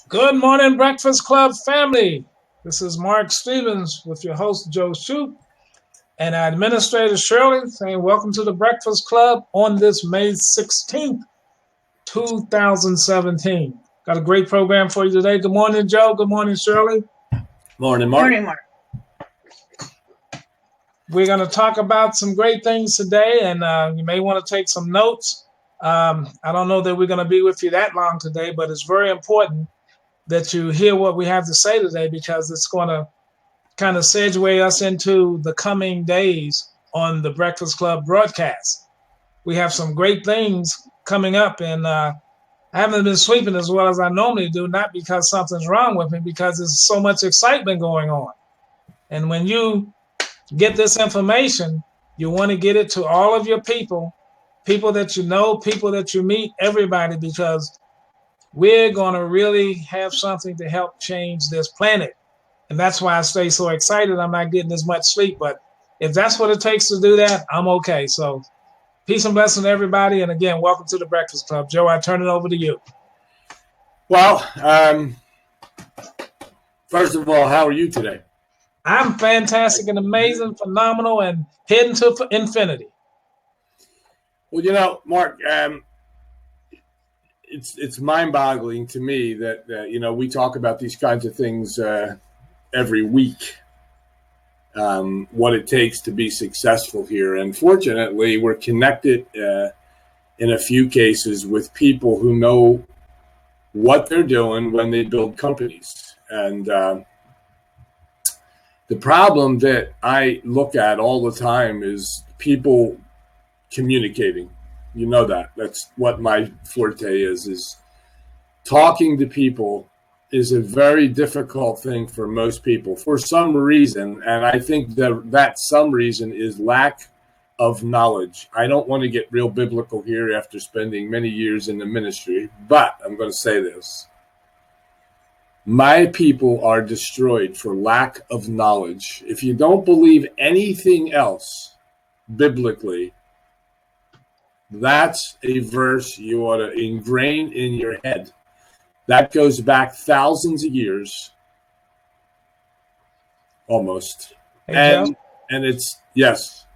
Good morning, Breakfast Club family. This is Mark Stevens with your host, Joe Shoop, and our administrator, Shirley, saying welcome to the Breakfast Club on this May 16th, 2017. Got a great program for you today. Good morning, Joe. Good morning, Shirley. Morning, Mark. Morning, Mark. We're going to talk about some great things today, and you may want to take some notes. I don't know that we're going to be with you that long today, but it's very important that you hear what we have to say today, because it's going to kind of segue us into the coming days on the Breakfast Club broadcast. We have some great things coming up, and I haven't been sleeping as well as I normally do, not because something's wrong with me, because there's so much excitement going on. And when you get this information, you want to get it to all of your people that you know, people that you meet, everybody, because we're going to really have something to help change this planet. And that's why I stay so excited. I'm not getting as much sleep, but if that's what it takes to do that, I'm okay. So peace and blessing to everybody. And again, welcome to the Breakfast Club. Joe, I turn it over to you. Well, first of all, how are you today? I'm fantastic and amazing, phenomenal, and heading to infinity. Well, you know, Mark, it's mind-boggling to me that we talk about these kinds of things every week. What it takes to be successful here, and fortunately, we're connected in a few cases with people who know what they're doing when they build companies. And the problem that I look at all the time is people communicating. You know that. That's what my forte is talking to people is a very difficult thing for most people for some reason. And I think that some reason is lack of knowledge. I don't want to get real biblical here after spending many years in the ministry, but I'm going to say this. My people are destroyed for lack of knowledge. If you don't believe anything else biblically, that's a verse you ought to ingrain in your head. That goes back thousands of years, almost. Hey, Joe? And it's, yes.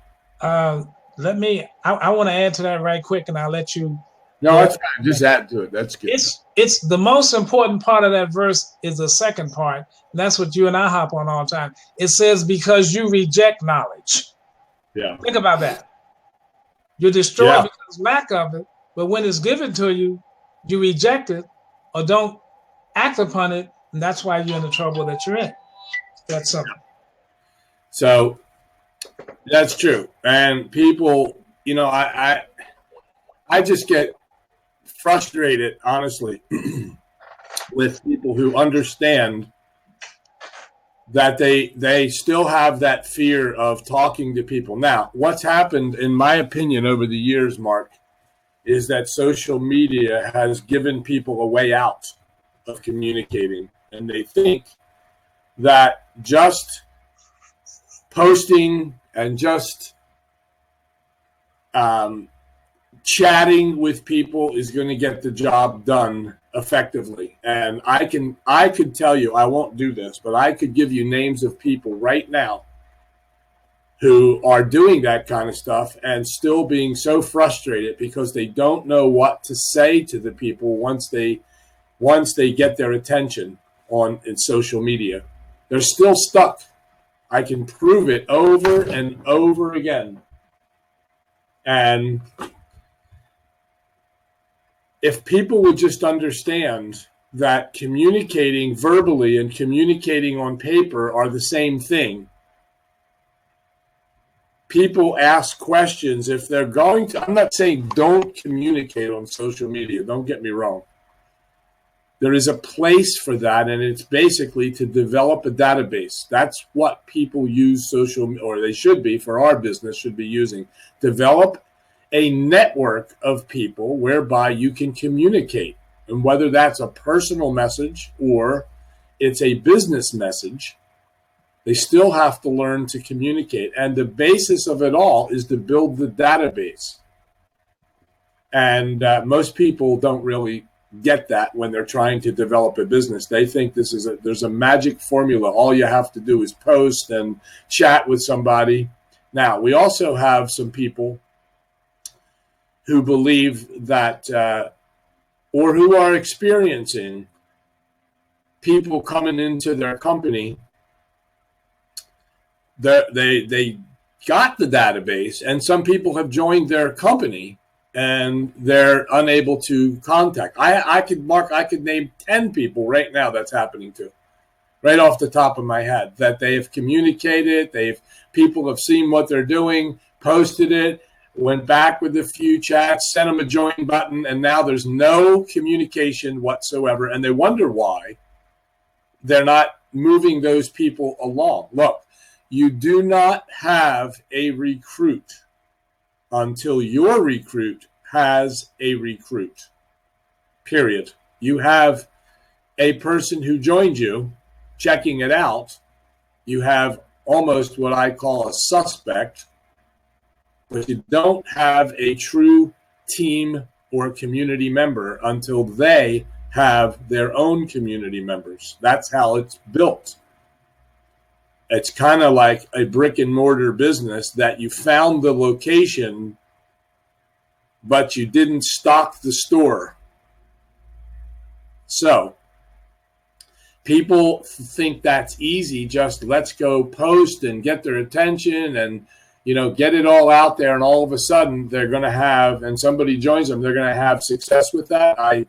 I want to add to that right quick, and I'll let you. No, that's fine. Just add to it. That's good. It's the most important part of that verse is the second part. And that's what you and I hop on all the time. It says, because you reject knowledge. Yeah. Think about that. You're destroyed because of lack of it, but when it's given to you, you reject it or don't act upon it, and that's why you're in the trouble that you're in. That's something. So that's true. And people, I just get frustrated, honestly, with people who understand that they still have that fear of talking to people. Now, what's happened, in my opinion, over the years, Mark, is that social media has given people a way out of communicating. And they think that just posting and just chatting with people is going to get the job done effectively. And I could tell you, I won't do this, but I could give you names of people right now who are doing that kind of stuff and still being so frustrated because they don't know what to say to the people once they get their attention in social media. They're still stuck. I can prove it over and over again. And if people would just understand that communicating verbally and communicating on paper are the same thing. People ask questions if they're going to. I'm not saying don't communicate on social media. Don't get me wrong. There is a place for that, and it's basically to develop a database. That's what people use or they should be, for our business, should be using. Develop a network of people whereby you can communicate. And whether that's a personal message or it's a business message, they still have to learn to communicate. And the basis of it all is to build the database. And most people don't really get that when they're trying to develop a business. They think there's a magic formula. All you have to do is post and chat with somebody. Now, we also have some people who believe that, or who are experiencing people coming into their company. They got the database, and some people have joined their company and they're unable to contact. I could name 10 people right now that's happening to, right off the top of my head, that they have communicated, people have seen what they're doing, posted it, went back with a few chats, sent them a join button, and now there's no communication whatsoever, and they wonder why they're not moving those people along. Look, you do not have a recruit until your recruit has a recruit, period. You have a person who joined you checking it out. You have almost what I call a suspect, but you don't have a true team or community member until they have their own community members. That's how it's built. It's kind of like a brick and mortar business that you found the location, but you didn't stock the store. So people think that's easy. Just let's go post and get their attention and, get it all out there. And all of a sudden they're going to have, and somebody joins them, they're going to have success with that. I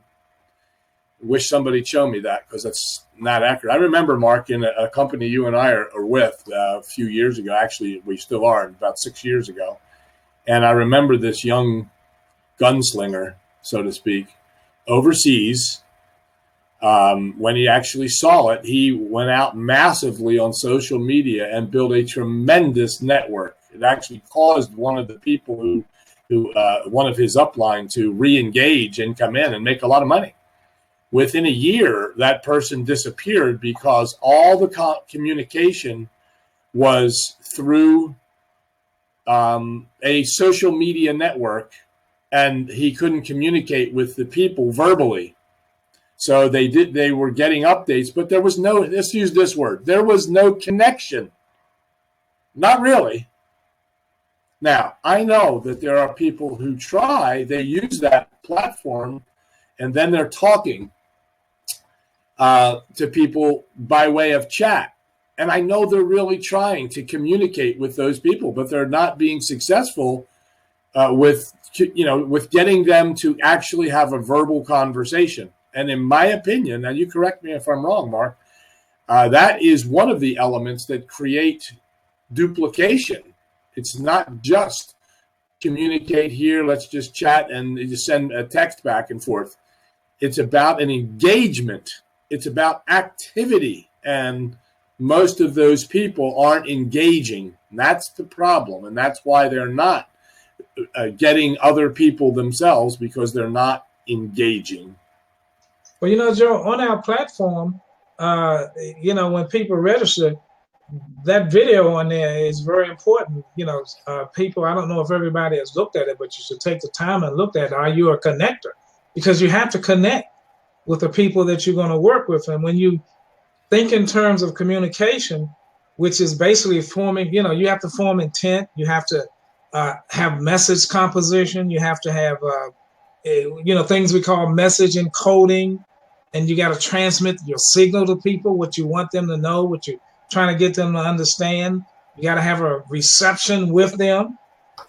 wish somebody'd show me that, because that's not accurate. I remember, Mark, in a company you and I are with a few years ago. Actually, we still are, about 6 years ago. And I remember this young gunslinger, so to speak, overseas. When he actually saw it, he went out massively on social media and built a tremendous network. It actually caused one of the people who one of his upline to re-engage and come in and make a lot of money. Within a year, that person disappeared because all the communication was through a social media network, and he couldn't communicate with the people verbally. So they were getting updates, but there was no, let's use this word, there was no connection. Not really. Now, I know that there are people who they use that platform, and then they're talking to people by way of chat. And I know they're really trying to communicate with those people, but they're not being successful with getting them to actually have a verbal conversation. And in my opinion, and you correct me if I'm wrong, Mark, that is one of the elements that create duplication. It's not just communicate here, let's just chat and just send a text back and forth. It's about an engagement. It's about activity. And most of those people aren't engaging. And that's the problem. And that's why they're not getting other people themselves, because they're not engaging. Well, Joe, on our platform, when people register, that video on there is very important. People, I don't know if everybody has looked at it, but you should take the time and look at it. Are you a connector? Because you have to connect with the people that you're going to work with. And when you think in terms of communication, which is basically forming, you have to form intent. You have to have message composition. You have to have, things we call message encoding. And you got to transmit your signal to people, what you want them to know, what you're trying to get them to understand. You got to have a reception with them.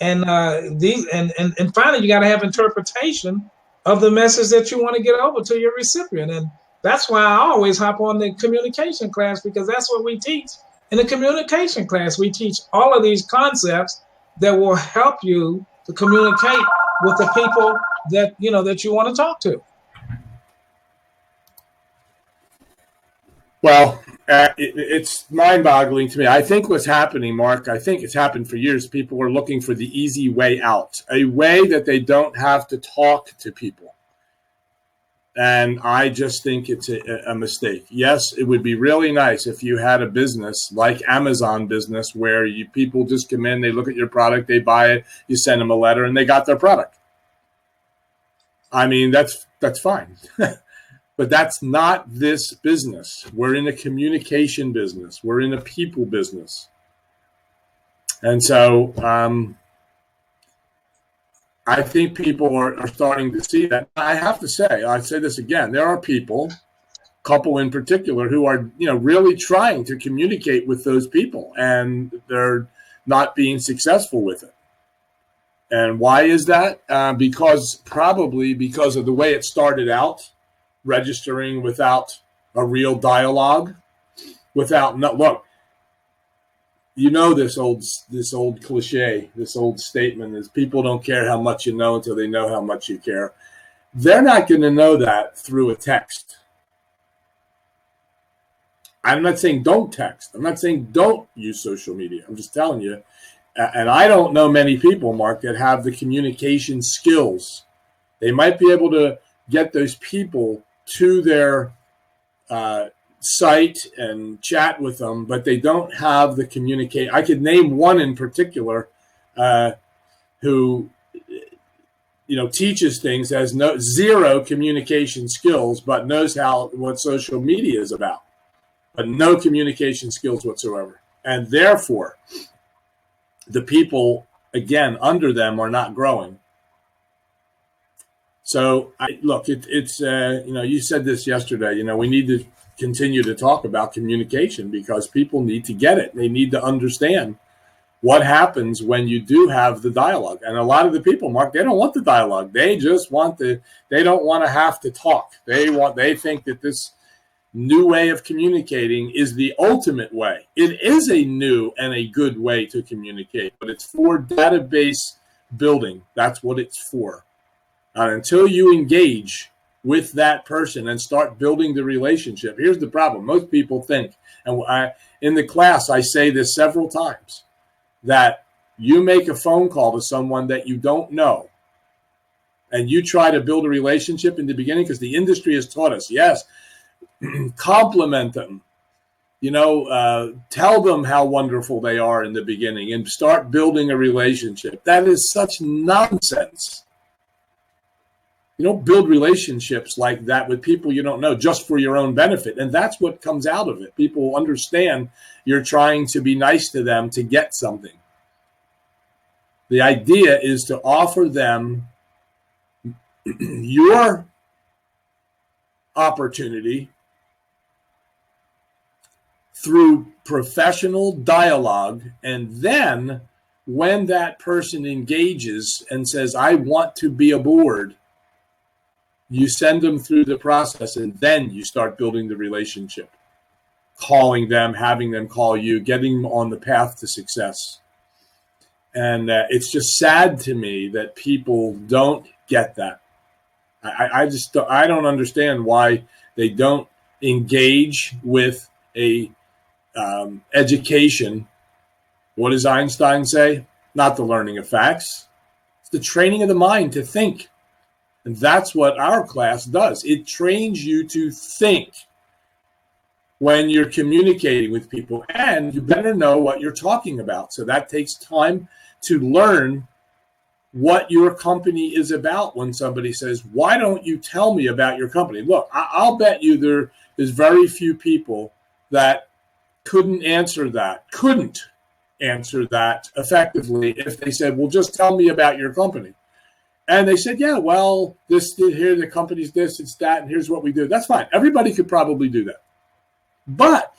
And and finally, you got to have interpretation of the message that you want to get over to your recipient. And that's why I always hop on the communication class, because that's what we teach. In the communication class, we teach all of these concepts that will help you to communicate with the people that you want to talk to. Well, it's mind-boggling to me. I think what's happening, Mark, I think it's happened for years. People are looking for the easy way out, a way that they don't have to talk to people. And I just think it's a mistake. Yes, it would be really nice if you had a business like Amazon business where people just come in, they look at your product, they buy it, you send them a letter, and they got their product. I mean, that's fine. But that's not this business. We're in a communication business. We're in a people business. And so I think people are starting to see that. I have to say, I say this again, there are people, couple in particular, who are, really trying to communicate with those people, and they're not being successful with it. And why is that? Probably because of the way it started out, registering without a real dialogue, look, this old cliche, this old statement is people don't care how much you know until they know how much you care. They're not going to know that through a text. I'm not saying don't text. I'm not saying don't use social media. I'm just telling you. And I don't know many people, Mark, that have the communication skills. They might be able to get those people to their site and chat with them, but they don't have the communicate. I could name one in particular who, teaches things, has zero communication skills, but knows what social media is about, but no communication skills whatsoever. And therefore, the people, again, under them are not growing. So, it's you said this yesterday, we need to continue to talk about communication because people need to get it. They need to understand what happens when you do have the dialogue. And a lot of the people, Mark, they don't want the dialogue. They just they don't want to have to talk. They think that this new way of communicating is the ultimate way. It is a new and a good way to communicate, but it's for database building. That's what it's for. And until you engage with that person and start building the relationship, here's the problem. Most people think, and in the class I say this several times, that you make a phone call to someone that you don't know, and you try to build a relationship in the beginning, because the industry has taught us, yes, compliment them, tell them how wonderful they are in the beginning and start building a relationship. That is such nonsense. You don't build relationships like that with people you don't know just for your own benefit. And that's what comes out of it. People understand you're trying to be nice to them to get something. The idea is to offer them your opportunity through professional dialogue, and then when that person engages and says, I want to be aboard, you send them through the process, and then you start building the relationship, calling them, having them call you, getting them on the path to success. And it's just sad to me that people don't get that. I don't understand why they don't engage with a education. What does Einstein say? Not the learning of facts. It's the training of the mind to think. And that's what our class does. It trains you to think when you're communicating with people, and you better know what you're talking about. So that takes time to learn what your company is about. When somebody says, why don't you tell me about your company? Look, I'll bet you there's very few people that couldn't answer that effectively if they said, well, just tell me about your company. And they said, yeah, well, here the company's this, it's that, and here's what we do. That's fine. Everybody could probably do that. But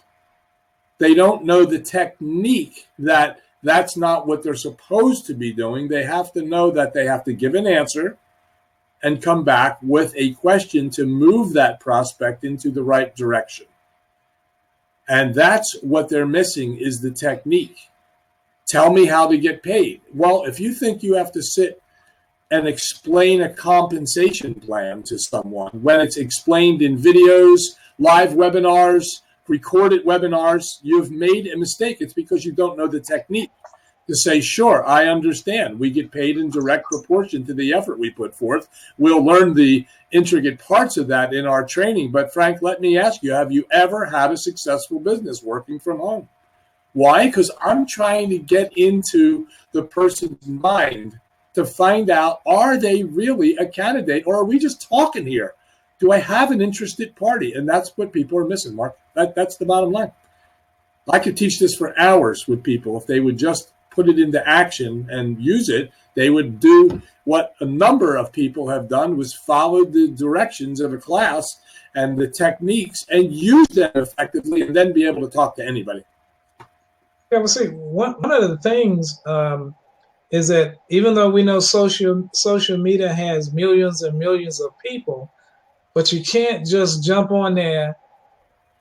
they don't know the technique that's not what they're supposed to be doing. They have to know that they have to give an answer and come back with a question to move that prospect into the right direction. And that's what they're missing, is the technique. Tell me how to get paid. Well, if you think you have to sit and explain a compensation plan to someone when it's explained in videos, live webinars, recorded webinars, you've made a mistake. It's because you don't know the technique to say, sure, I understand. We get paid in direct proportion to the effort we put forth. We'll learn the intricate parts of that in our training. But Frank, let me ask you, have you ever had a successful business working from home? Why? Because I'm trying to get into the person's mind to find out, are they really a candidate, or are we just talking here? Do I have an interested party? And that's what people are missing, Mark. That's the bottom line. I could teach this for hours with people. If they would just put it into action and use it, they would do what a number of people have done, was follow the directions of a class and the techniques and use them effectively, and then be able to talk to anybody. Yeah, well, see, one of the things is that even though we know social media has millions and millions of people, but you can't just jump on there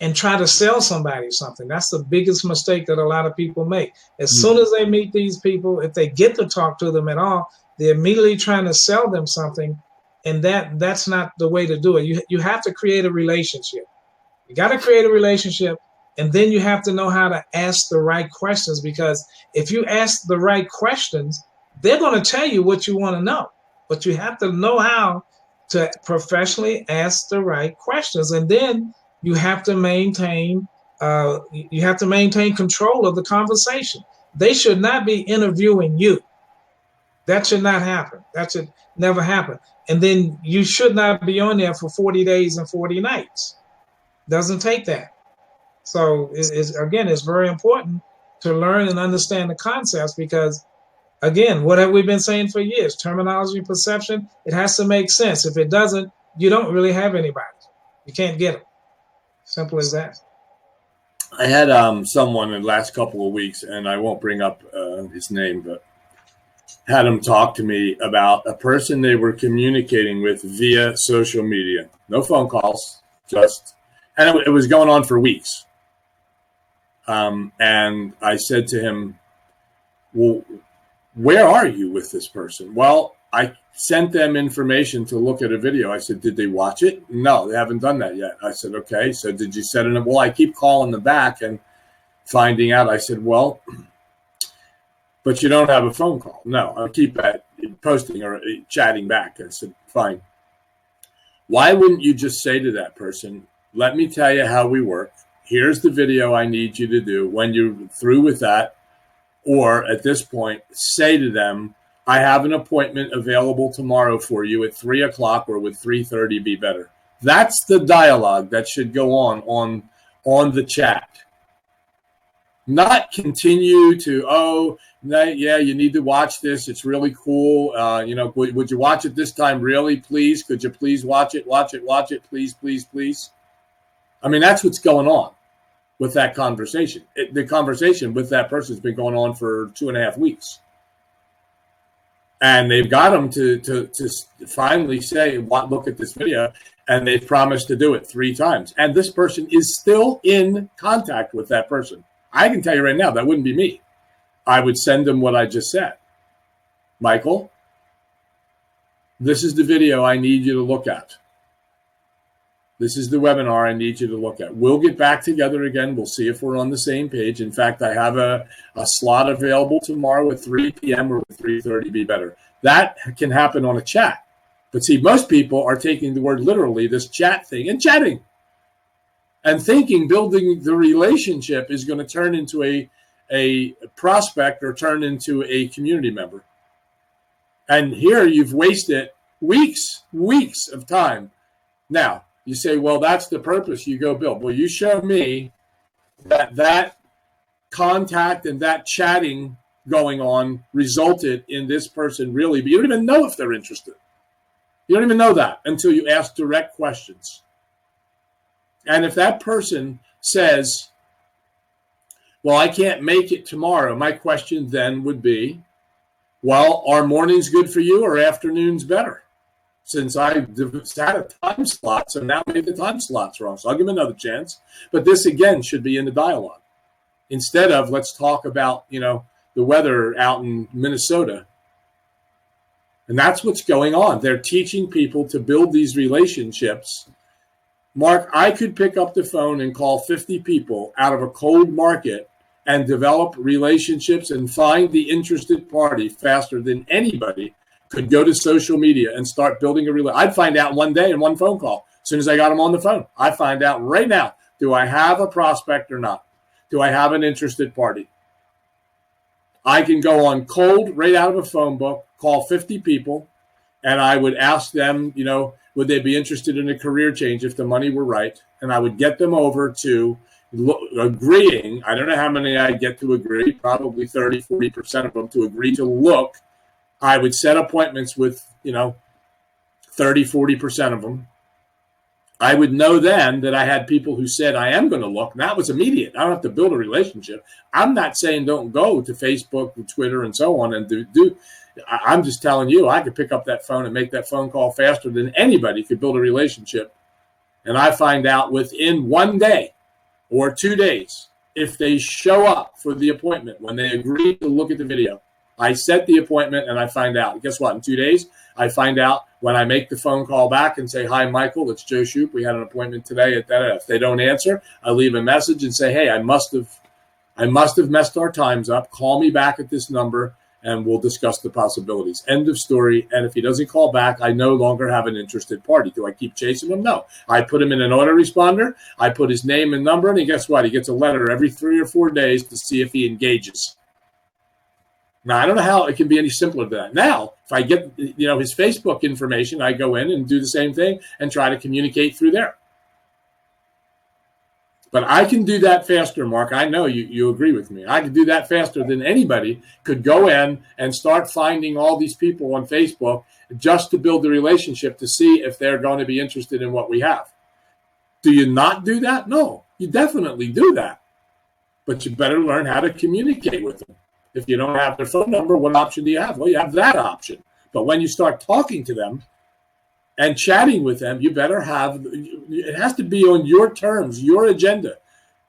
and try to sell somebody something. That's the biggest mistake that a lot of people make. As soon as they meet these people, if they get to talk to them at all, they're immediately trying to sell them something, and that's not the way to do it. You have to create a relationship. You got to create a relationship, and then you have to know how to ask the right questions, because if you ask the right questions, they're going to tell you what you want to know, but you have to know how to professionally ask the right questions, and then you have to maintain control of the conversation. They should not be interviewing you. That should not happen. That should never happen. And then you should not be on there for 40 days and 40 nights. Doesn't take that. So it's very important to learn and understand the concepts, because again, what have we been saying for years? Terminology, perception, it has to make sense. If it doesn't, you don't really have anybody. You can't get them. Simple as that. I had someone in the last couple of weeks, and I won't bring up his name, but had him talk to me about a person they were communicating with via social media. No phone calls, and it was going on for weeks. And I said to him, well, where are you with this person? Well, I sent them information to look at a video. I said, did they watch it? No, they haven't done that yet. I said, okay. So did you set it up? Well, I keep calling them back and finding out. I said, well, but you don't have a phone call. No, I keep posting or chatting back. I said, fine. Why wouldn't you just say to that person, let me tell you how we work. Here's the video I need you to do. When you're through with that, or at this point, say to them, I have an appointment available tomorrow for you at 3 o'clock, or would 3:30 be better? That's the dialogue that should go on the chat. Not continue to, yeah, you need to watch this. It's really cool. Would you watch it this time? Really, please? Could you please watch it, please, please, please? I mean, that's what's going on with that conversation. The conversation with that person has been going on for 2.5 weeks. And they've got them to finally say, look at this video, and they've promised to do it 3 times. And this person is still in contact with that person. I can tell you right now, that wouldn't be me. I would send them what I just said. Michael, this is the video I need you to look at. This is the webinar I need you to look at. We'll get back together again. We'll see if we're on the same page. In fact, I have a slot available tomorrow at 3 p.m. or 3:30 be better. That can happen on a chat. But see, most people are taking the word literally, this chat thing, and chatting. And thinking building the relationship is going to turn into a prospect or turn into a community member. And here you've wasted weeks of time. Now, you say, well, that's the purpose. You go build. Well, you show me that contact and that chatting going on resulted in this person really, but you don't even know if they're interested. You don't even know that until you ask direct questions. And if that person says, well, I can't make it tomorrow, my question then would be, well, are mornings good for you or afternoons better? Since I had a time slot, so now maybe the time slot's wrong. So I'll give him another chance. But this, again, should be in the dialogue. Instead of, let's talk about, the weather out in Minnesota. And that's what's going on. They're teaching people to build these relationships. Mark, I could pick up the phone and call 50 people out of a cold market and develop relationships and find the interested party faster than anybody could go to social media and start building a relationship. I'd find out one day in one phone call. As soon as I got them on the phone, I find out right now, do I have a prospect or not? Do I have an interested party? I can go on cold right out of a phone book, call 50 people, and I would ask them, would they be interested in a career change if the money were right? And I would get them over to agreeing. I don't know how many I'd get to agree, probably 30, 40% of them to agree to look. I would set appointments with, 30, 40% of them. I would know then that I had people who said, I am going to look. And that was immediate. I don't have to build a relationship. I'm not saying don't go to Facebook and Twitter and so on and do. I'm just telling you, I could pick up that phone and make that phone call faster than anybody could build a relationship. And I find out within 1 day or 2 days, if they show up for the appointment, when they agree to look at the video, I set the appointment and I find out. Guess what? In 2 days, I find out when I make the phone call back and say, hi, Michael, it's Joe Shoop. We had an appointment today at that. If they don't answer, I leave a message and say, hey, I must have messed our times up. Call me back at this number and we'll discuss the possibilities. End of story. And if he doesn't call back, I no longer have an interested party. Do I keep chasing him? No. I put him in an autoresponder. I put his name and number in, and guess what? He gets a letter every 3 or 4 days to see if he engages. Now, I don't know how it can be any simpler than that. Now, if I get his Facebook information, I go in and do the same thing and try to communicate through there. But I can do that faster, Mark. I know you agree with me. I can do that faster than anybody could go in and start finding all these people on Facebook just to build a relationship to see if they're going to be interested in what we have. Do you not do that? No, you definitely do that. But you better learn how to communicate with them. If you don't have their phone number, what option do you have? Well, you have that option. But when you start talking to them and chatting with them, you better it has to be on your terms, your agenda.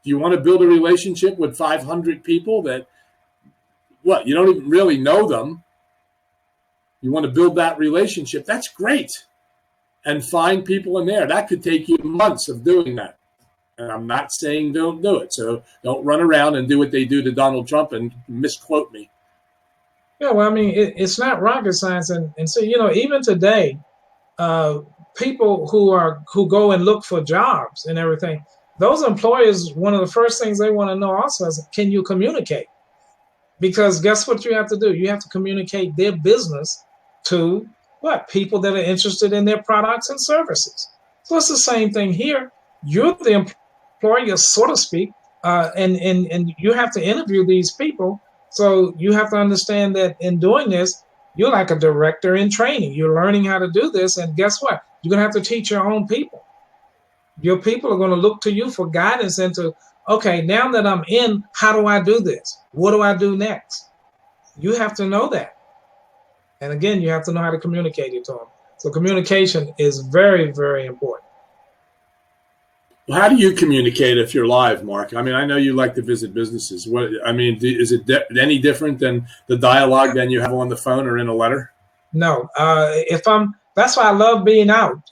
Do you want to build a relationship with 500 people that, you don't even really know them? You want to build that relationship. That's great. And find people in there. That could take you months of doing that. And I'm not saying don't do it. So don't run around and do what they do to Donald Trump and misquote me. Yeah, well, I mean, it's not rocket science. And so, even today, people who go and look for jobs and everything, those employers, one of the first things they want to know also is, can you communicate? Because guess what you have to do? You have to communicate their business to people that are interested in their products and services. So it's the same thing here. You're the employer, so to speak, and you have to interview these people. So you have to understand that in doing this, you're like a director in training. You're learning how to do this. And guess what? You're going to have to teach your own people. Your people are going to look to you for guidance into, okay, now that I'm in, how do I do this? What do I do next? You have to know that. And again, you have to know how to communicate it to them. So communication is very, very important. Well, how do you communicate if you're live, Mark? I mean, I know you like to visit businesses. Is it any different than the dialogue than you have on the phone or in a letter? No. That's why I love being out,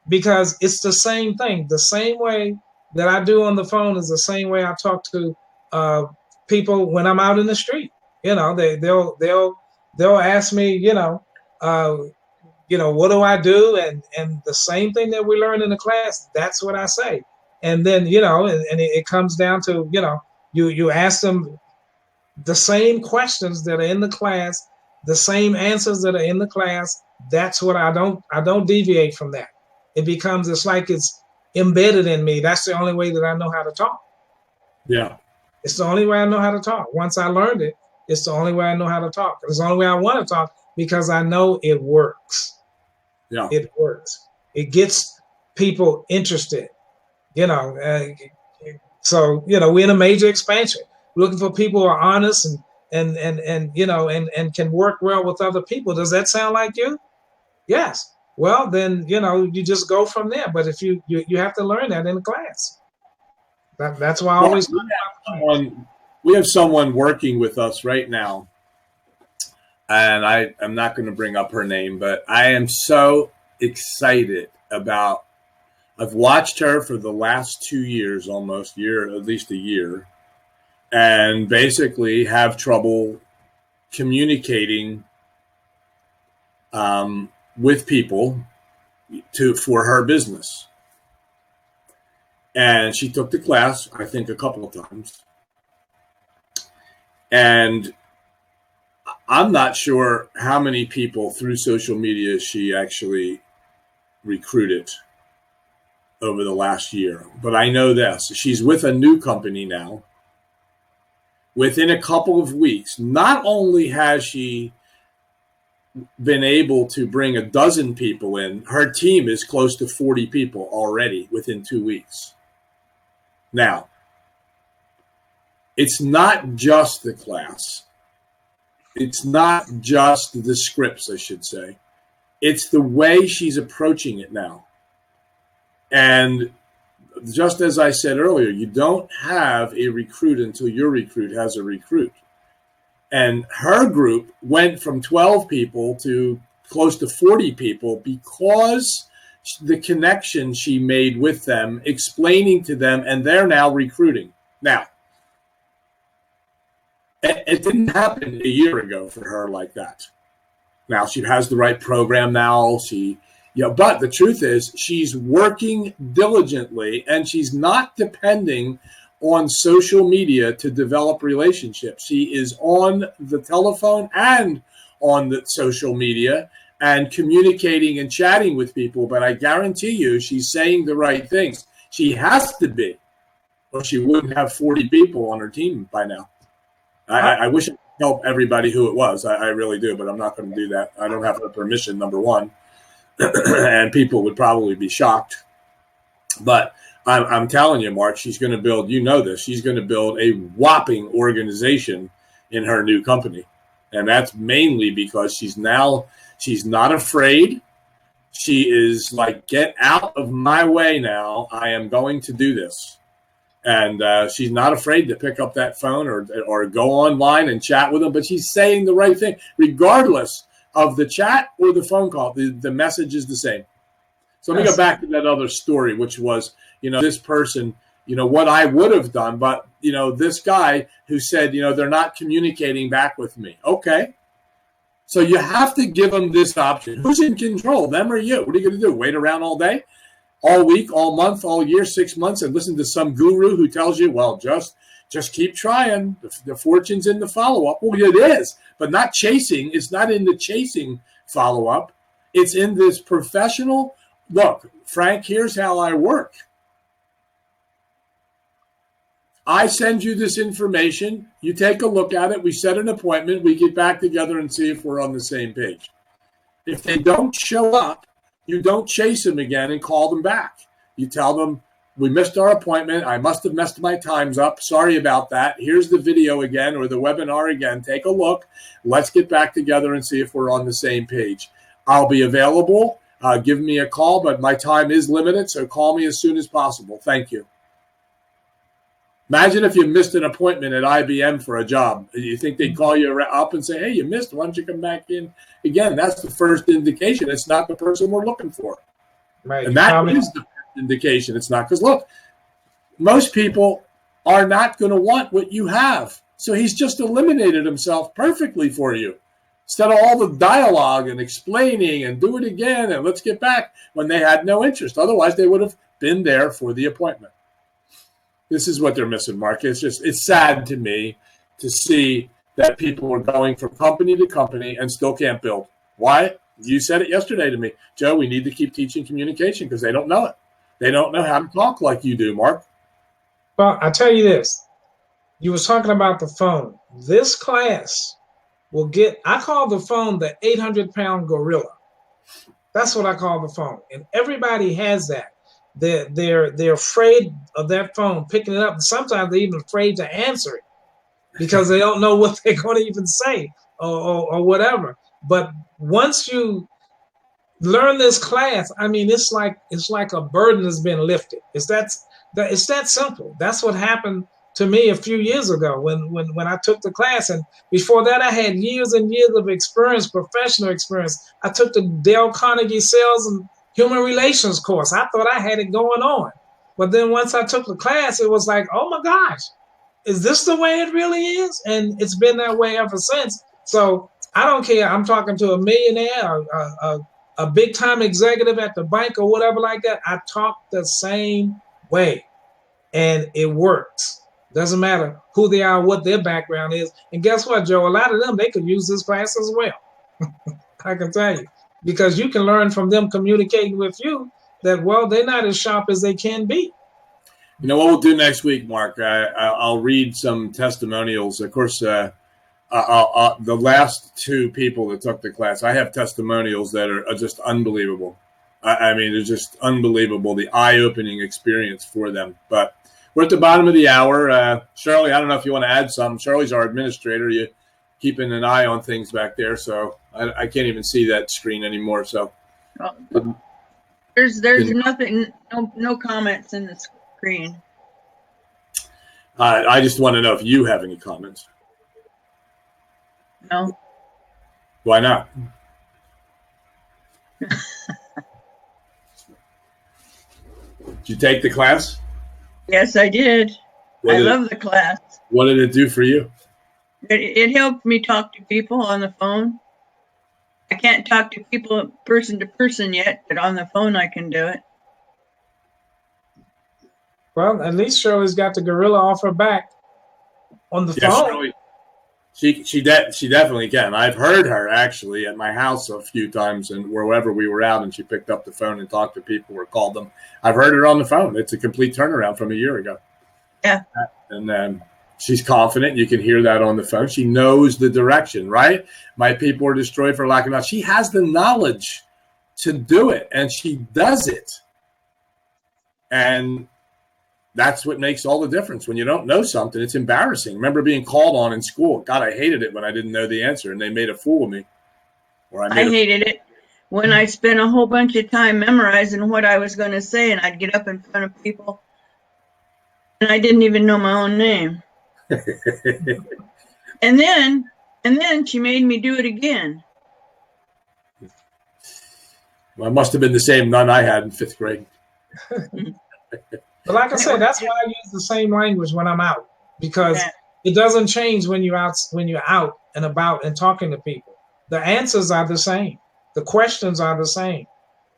because it's the same thing. The same way that I do on the phone is the same way I talk to people when I'm out in the street. They'll ask me, what do I do? And the same thing that we learn in the class, that's what I say. And then, and it comes down to, you ask them the same questions that are in the class, the same answers that are in the class. That's what I don't deviate from that. It's like it's embedded in me. That's the only way that I know how to talk. Yeah. It's the only way I know how to talk. Once I learned it, it's the only way I know how to talk. It's the only way I want to talk because I know it works. Yeah. It works. It gets people interested, so, we're in a major expansion. We're looking for people who are honest and can work well with other people. Does that sound like you? Yes. Well, then, you just go from there. But if you have to learn that in the class. That's why I always talk about we have someone working with us right now. And I'm not going to bring up her name, but I am so excited about. I've watched her for the last 2 years, almost at least a year, and basically have trouble communicating with people for her business. And she took the class, I think, a couple of times. And I'm not sure how many people through social media she actually recruited over the last year. But I know this. She's with a new company now. Within a couple of weeks, not only has she been able to bring a dozen people in, her team is close to 40 people already within 2 weeks. Now, it's not just the class. It's not just the scripts, I should say. It's the way she's approaching it now. And just as I said earlier, you don't have a recruit until your recruit has a recruit. And her group went from 12 people to close to 40 people because the connection she made with them, explaining to them, and they're now recruiting. Now, it didn't happen a year ago for her like that. Now she has the right program now. But the truth is she's working diligently and she's not depending on social media to develop relationships. She is on the telephone and on the social media and communicating and chatting with people. But I guarantee you she's saying the right things. She has to be, or she wouldn't have 40 people on her team by now. I wish I could help everybody who it was. I really do, but I'm not going to do that. I don't have her permission, number one. And people would probably be shocked. But I'm telling you, Mark, she's going to build, you know this, she's going to build a whopping organization in her new company. And that's mainly because she's not afraid. She is like, get out of my way now. I am going to do this. And she's not afraid to pick up that phone or go online and chat with them. But she's saying the right thing, regardless of the chat or the phone call. The message is the same. So let me go back to that other story, which was, this person, what I would have done. But, this guy who said, they're not communicating back with me. Okay. So you have to give them this option. Who's in control, them or you? What are you going to do? Wait around all day? All week, all month, all year, 6 months, and listen to some guru who tells you, well, just keep trying. The fortune's in the follow-up. Well, it is, but not chasing. It's not in the chasing follow-up. It's in this professional, look, Frank, here's how I work. I send you this information. You take a look at it. We set an appointment. We get back together and see if we're on the same page. If they don't show up, you don't chase them again and call them back. You tell them, we missed our appointment. I must have messed my times up. Sorry about that. Here's the video again or the webinar again. Take a look. Let's get back together and see if we're on the same page. I'll be available. Give me a call, but my time is limited, so call me as soon as possible. Thank you. Imagine if you missed an appointment at IBM for a job. You think they'd call you up and say, hey, you missed. Why don't you come back in? Again, that's the first indication. It's not the person we're looking for. Right. And that is the first indication. It's not because, look, most people are not going to want what you have. So he's just eliminated himself perfectly for you. Instead of all the dialogue and explaining and do it again and let's get back when they had no interest. Otherwise, they would have been there for the appointment. This is what they're missing, Mark. It's sad to me to see that people are going from company to company and still can't build. Why? You said it yesterday to me. Joe, we need to keep teaching communication because they don't know it. They don't know how to talk like you do, Mark. Well, I tell you this. You was talking about the phone. This class will get, I call the phone the 800-pound gorilla. That's what I call the phone. And everybody has that. They're afraid of that phone, picking it up. And sometimes they're even afraid to answer it because they don't know what they're going to even say or whatever. But once you learn this class, I mean, it's like a burden has been lifted. It's that simple. That's what happened to me a few years ago when I took the class. And before that, I had years and years of experience, professional experience. I took the Dale Carnegie Sales and Human Relations course. I thought I had it going on. But then once I took the class, it was like, oh my gosh, is this the way it really is? And it's been that way ever since. So I don't care. I'm talking to a millionaire, a big time executive at the bank or whatever like that. I talk the same way and it works. Doesn't matter who they are, what their background is. And guess what, Joe? A lot of them, they could use this class as well. I can tell you. Because you can learn from them communicating with you that, well, they're not as sharp as they can be. You know what we'll do next week, Mark? I'll read some testimonials. Of course, the last two people that took the class, I have testimonials that are just unbelievable. I mean, they're just unbelievable, the eye-opening experience for them. But we're at the bottom of the hour. Shirley, I don't know if you want to add something. Shirley's our administrator. You keeping an eye on things back there, so I can't even see that screen anymore. So there's nothing, no comments in the screen. I just want to know if you have any comments. No. Why not? Did you take the class? Yes, I did. I love the class. What did it do for you? It helped me talk to people on the phone. I can't talk to people person to person yet, but on the phone I can do it. Well, at least Shirley's got the gorilla off her back on the phone. Shirley, she definitely can. I've heard her actually at my house a few times, and wherever we were out, and she picked up the phone and talked to people or called them. I've heard her on the phone. It's a complete turnaround from a year ago. Yeah. And then she's confident. You can hear that on the phone. She knows the direction, right? My people are destroyed for lack of knowledge. She has the knowledge to do it, and she does it. And that's what makes all the difference. When you don't know something, it's embarrassing. Remember being called on in school. God, I hated it when I didn't know the answer, and they made a fool of me. Or I hated it when I spent a whole bunch of time memorizing what I was going to say, and I'd get up in front of people, and I didn't even know my own name. and then she made me do it again. Well, it must have been the same nun I had in 5th grade. But like I said, that's why I use the same language when I'm out, because it doesn't change when you're out and about and talking to people. The answers are the same. The questions are the same.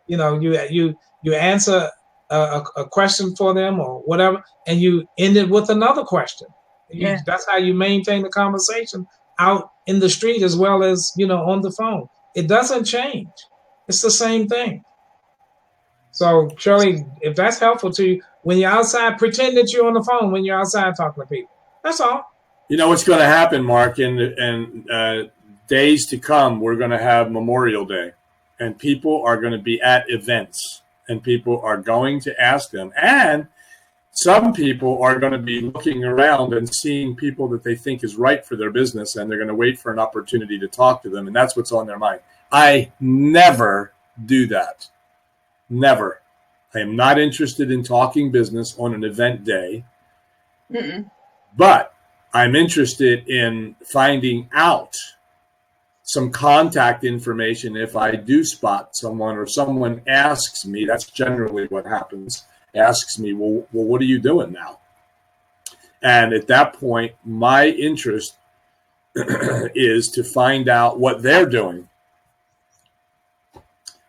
You know, you answer a question for them or whatever, and you end it with another question. That's how you maintain the conversation out in the street as well as, on the phone. It doesn't change. It's the same thing. So, Shirley, if that's helpful to you, when you're outside, pretend that you're on the phone when you're outside talking to people. That's all. You know what's going to happen, Mark, in days to come, we're going to have Memorial Day, and people are going to be at events, and people are going to ask them. And some people are going to be looking around and seeing people that they think is right for their business, and they're going to wait for an opportunity to talk to them, and that's what's on their mind. I never do that. Never. I am not interested in talking business on an event day. But I'm interested in finding out some contact information if I do spot someone or someone asks me. That's generally what happens. Asks me, well, what are you doing now? And at that point, my interest is to find out what they're doing.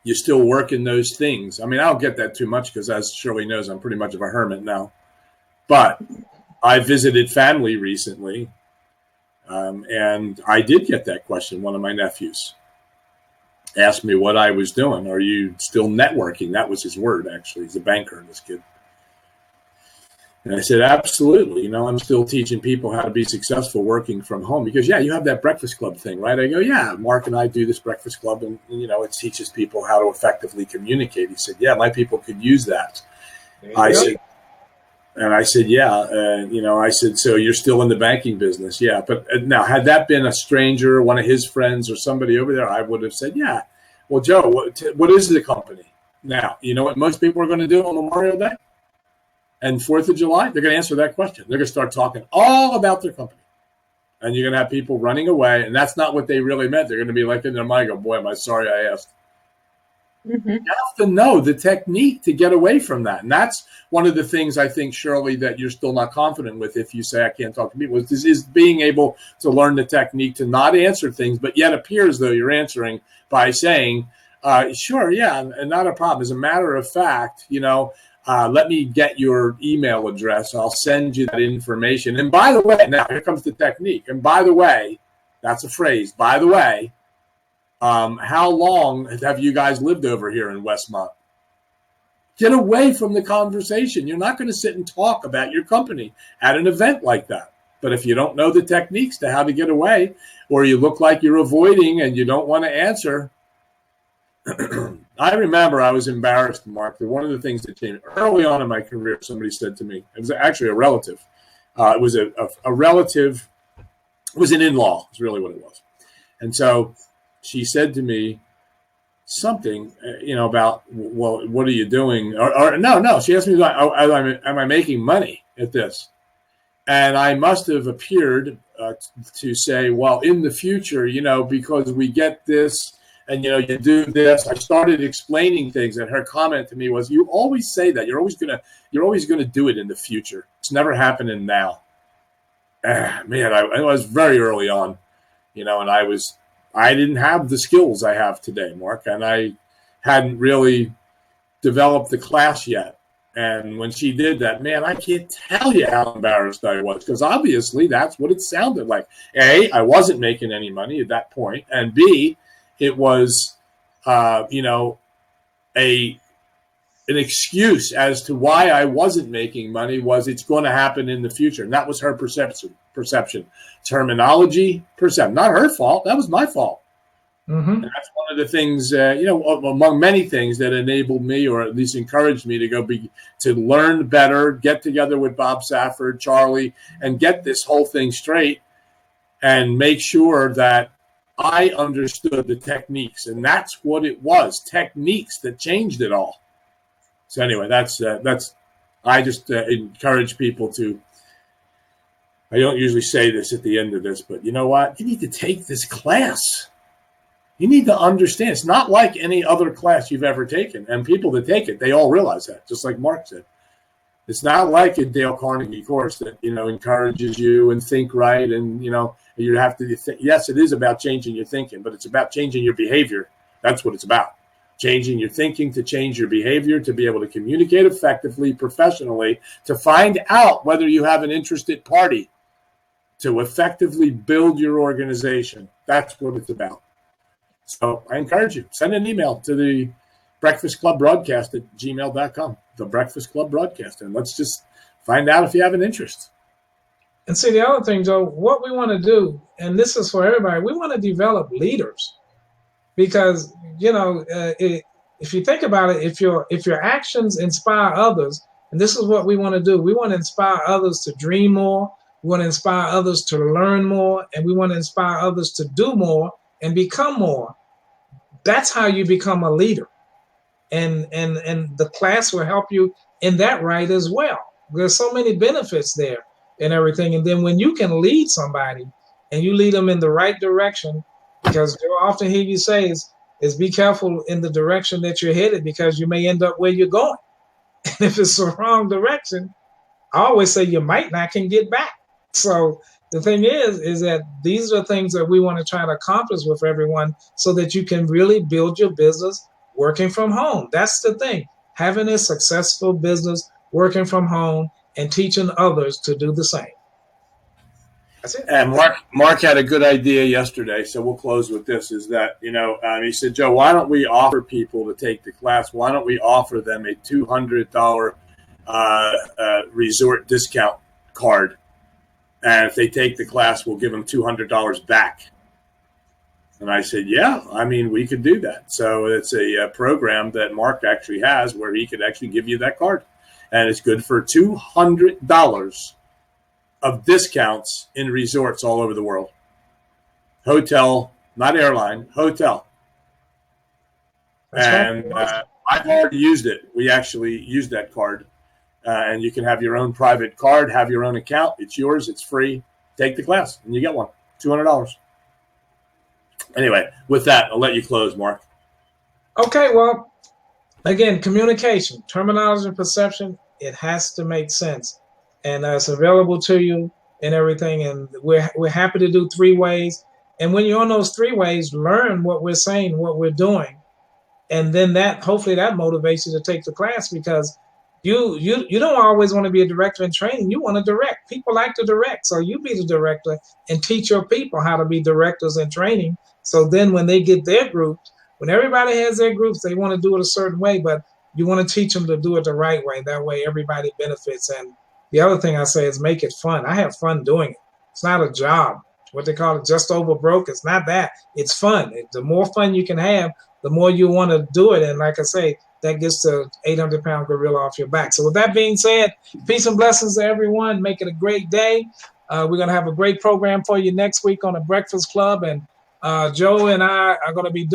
You still work in those things. I mean, I don't get that too much because, as Shirley knows, I'm pretty much of a hermit now. But I visited family recently, and I did get that question. One of my nephews asked me what I was doing. Are you still networking? That was his word, actually. He's a banker, this kid. And I said, absolutely. I'm still teaching people how to be successful working from home because, you have that breakfast club thing, right? I go, yeah, Mark and I do this breakfast club and it teaches people how to effectively communicate. He said, yeah, my people could use that. I said, yeah. I said, so you're still in the banking business? Yeah. But now, had that been a stranger, one of his friends or somebody over there, I would have said, yeah. Well, Joe, what is the company? Now, you know what most people are going to do on Memorial Day? And 4th of July, they're going to answer that question. They're going to start talking all about their company. And you're going to have people running away. And that's not what they really meant. They're going to be like in their mind, go, boy, am I sorry I asked. You have to know the technique to get away from that. And that's one of the things I think, Shirley, that you're still not confident with if you say I can't talk to people, is being able to learn the technique to not answer things, but yet appear as though you're answering by saying, sure, yeah, and not a problem. As a matter of fact, Let me get your email address. I'll send you that information. And by the way, now here comes the technique. And by the way, that's a phrase. By the way, how long have you guys lived over here in Westmont? Get away from the conversation. You're not going to sit and talk about your company at an event like that. But if you don't know the techniques to how to get away, or you look like you're avoiding and you don't want to answer, I remember I was embarrassed, Mark. One of the things that came early on in my career, somebody said to me, it was actually a relative. It was a relative, it was an in-law, is really what it was. And so she said to me something, about, well, what are you doing? Or no, she asked me, am I making money at this? And I must have appeared to say, well, in the future, because we get this and, you do this. I started explaining things, and her comment to me was, you always say that. You're always going to do it in the future. It's never happening now. Man, I was very early on, and I didn't have the skills I have today, Mark, and I hadn't really developed the class yet. And when she did that, man, I can't tell you how embarrassed I was, because obviously that's what it sounded like. A, I wasn't making any money at that point, and B, it was, an excuse as to why I wasn't making money was it's going to happen in the future. And that was her perception, terminology, perception. Not her fault. That was my fault. Mm-hmm. And that's one of the things, among many things that enabled me, or at least encouraged me to learn better, get together with Bob Safford, Charlie, and get this whole thing straight and make sure that I understood the techniques. And that's what it was, techniques that changed it all. So anyway, I just encourage people to, I don't usually say this at the end of this, but you know what? You need to take this class. You need to understand. It's not like any other class you've ever taken. And people that take it, they all realize that, just like Mark said. It's not like a Dale Carnegie course that, encourages you and think right. And, you have to think. Yes, it is about changing your thinking, but it's about changing your behavior. That's what it's about. Changing your thinking to change your behavior, to be able to communicate effectively, professionally, to find out whether you have an interested party, to effectively build your organization. That's what it's about. So I encourage you, send an email to the Breakfast Club Broadcast at gmail.com, the Breakfast Club Broadcast, and let's just find out if you have an interest. And see, the other thing, Joe, what we want to do, and this is for everybody, we want to develop leaders. Because, if you think about it, if your actions inspire others, and this is what we want to do, we want to inspire others to dream more, we want to inspire others to learn more, and we want to inspire others to do more and become more. That's how you become a leader. And the class will help you in that right as well. There's so many benefits there and everything. And then when you can lead somebody and you lead them in the right direction, because you'll often hear you say is be careful in the direction that you're headed, because you may end up where you're going. And if it's the wrong direction, I always say you might not can get back. So the thing is that these are things that we want to try to accomplish with everyone so that you can really build your business working from home. That's the thing, having a successful business working from home and teaching others to do the same. That's it. And Mark had a good idea yesterday, so we'll close with this, is that, he said, Joe, why don't we offer people to take the class? Why don't we offer them a $200 resort discount card? And if they take the class, we'll give them $200 back. And I said, yeah, we could do that. So it's a program that Mark actually has where he could actually give you that card. And it's good for $200 of discounts in resorts all over the world. Hotel, not airline, hotel. And I've already used it. We actually used that card. And you can have your own private card, have your own account. It's yours. It's free. Take the class, and you get one. $200. Anyway, with that, I'll let you close, Mark. Okay, well, again, communication, terminology, and perception, it has to make sense. And it's available to you and everything. And we're happy to do 3 ways. And when you're on those 3 ways, learn what we're saying, what we're doing. And then hopefully that motivates you to take the class, because you don't always want to be a director in training. You want to direct. People like to direct, so you be the director and teach your people how to be directors in training. So then when they get their groups, when everybody has their groups, they want to do it a certain way, but you want to teach them to do it the right way. That way everybody benefits. And the other thing I say is make it fun. I have fun doing it. It's not a job. What they call it, just over broke. It's not that. It's fun. The more fun you can have, the more you want to do it. And like I say, that gets the 800-pound gorilla off your back. So with that being said, peace and blessings to everyone. Make it a great day. We're going to have a great program for you next week on the Breakfast Club. And Joe and I are going to be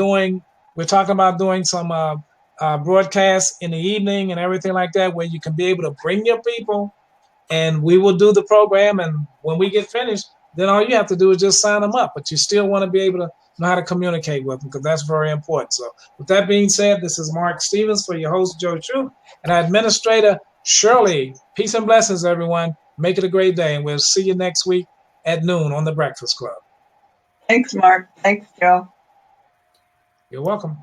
we're talking about doing some broadcasts in the evening and everything like that, where you can be able to bring your people and we will do the program. And when we get finished, then all you have to do is just sign them up. But you still want to be able to know how to communicate with them, because that's very important. So with that being said, this is Mark Stevens for your host, Joe Shoop, and our administrator, Shirley. Peace and blessings, everyone. Make it a great day, and we'll see you next week at noon on the Breakfast Club. Thanks, Mark. Thanks, Joe. You're welcome.